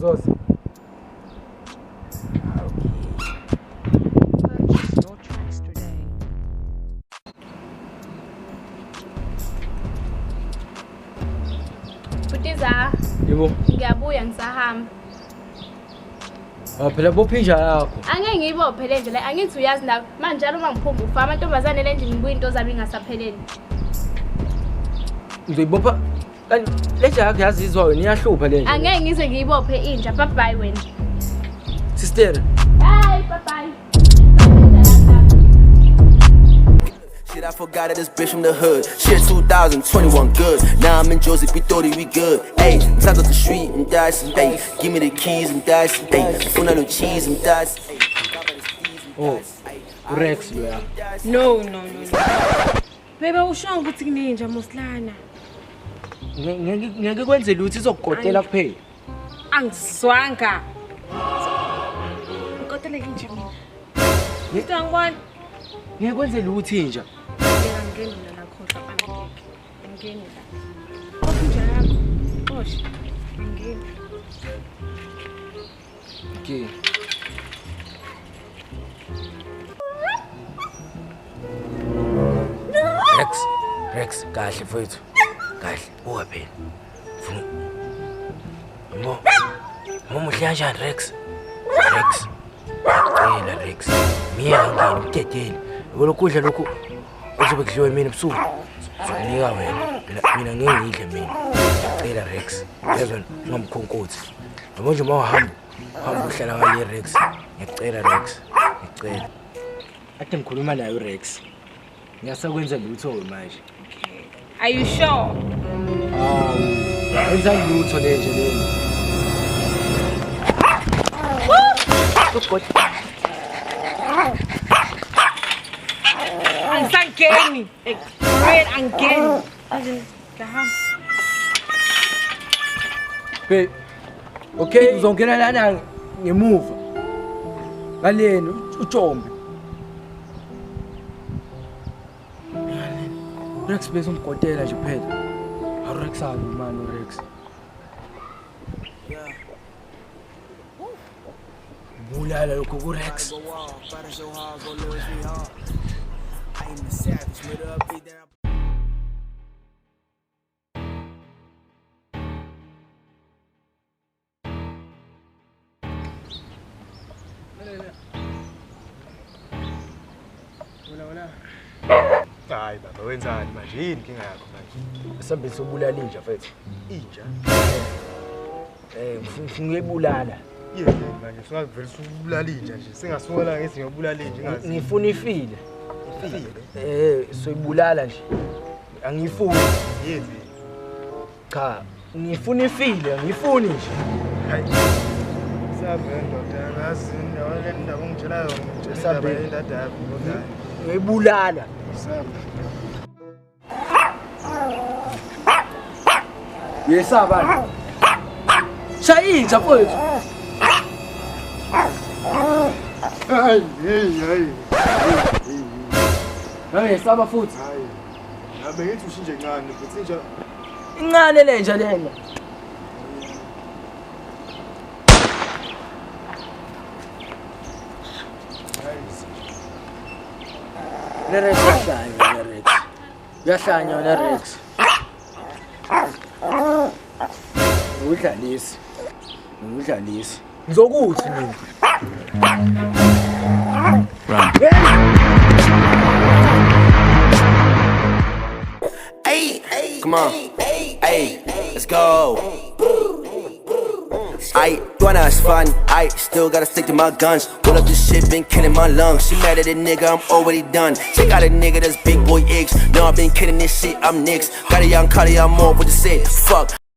Zoze. Purchase your tracks today. Butiza, Yebo. ngiyabuya ngisahamba. Phela bophinja yakho. Angeke ngiyibophele nje la angithi uyazi la manje njalo uma ngiphuma ufa amantombazane le nje ngibuya into zabo ingasapheleli. Ngizoyibopha leja yakho yazizwa wena iyahlupha le nje. Angeke ngize ngiyibophe inja. Bye bye wena. Sister. Bye bye. Shit, I forgot that this bitch from the hood. Shit, 2021 good. Now I'm in Josie, we thought we good. Ayy, time up the street and dicey. Ayy, give me the keys and dicey. Ayy, full of no cheese and dicey. Oh, Rex lo ya. No. Beba usho ukuthi kuninja Moslana. Ngeke kwenze lutho izokukotela kuphela. Angizwanga. Ukotela kinje mina. Ngitangwana. Ngeke kwenze lutho inja. Ngiyangena la khohla pancake. Ngene la. Okunja yakho. Osh. Ngene. Okay. Rex, kahle mfowethu. Kahle, uwa phela. Funa. Muhle kanjani Rex? Rex. Mina ngini mteteli. Lokudla lokhu ozobe kudliwe mina ebusuku. Zokunika wena. Mina ngeke ngidle mina. Cela Rex. Yezwa ngamkhonkothi. Manje uma uhamba uhlala kanye Rex. Ngicela Rex. Ngicela. Ade ngikhuluma naye uRex. Ngiyasakwenza lutho manje. Okay. Are you sure? Wenza lutho le nje leni. Angisangeni. Red angeni. Ngahamba. Hey. Okay, uzongena lana ngemuva. Ngaleni uTombe. Rex bese umgotela nje phela. Rex ayi man Rex. Bulala lokho ku Rex. Hayi baba wenzani manje yini inkinga yakho manje? Asambe sobulala inja mfethu. Inja. Ngifuna uyibulala. Yini manje singavela ubulala inja nje. Singasukela ngithi ngiyobulala inja ngazi. Ngifuna ifile. Ifile. Soyibulala nje. Angifuni. Yini? Cha, ngifuna ifile, ngifuni nje. Hayi. Sabe ndoda ngazi indawo le ndaba ungitshela yona. Sabe indada yakho ndoda. Ngiyibulala. Sabe. Yesaba. Shayinja mfowethu. Hayi. Yesaba futhi. Hayi. Ngabe ngithi ushinje kancane futhi inja Incane le nje lena. Rex yahlanya Rex. Yahlanya Rex. Udlalisi. Ngizokuthi mina. Hey, come on. Hey, let's go. Wanna it's fun. Still gotta stick to my guns. Roll up this shit, been killing my lungs. She mad at a nigga, I'm already done. Check out a nigga that's big boy X. No, I've been killing this shit, I'm next. Got a young Cardi, I'm more with the set. Fuck.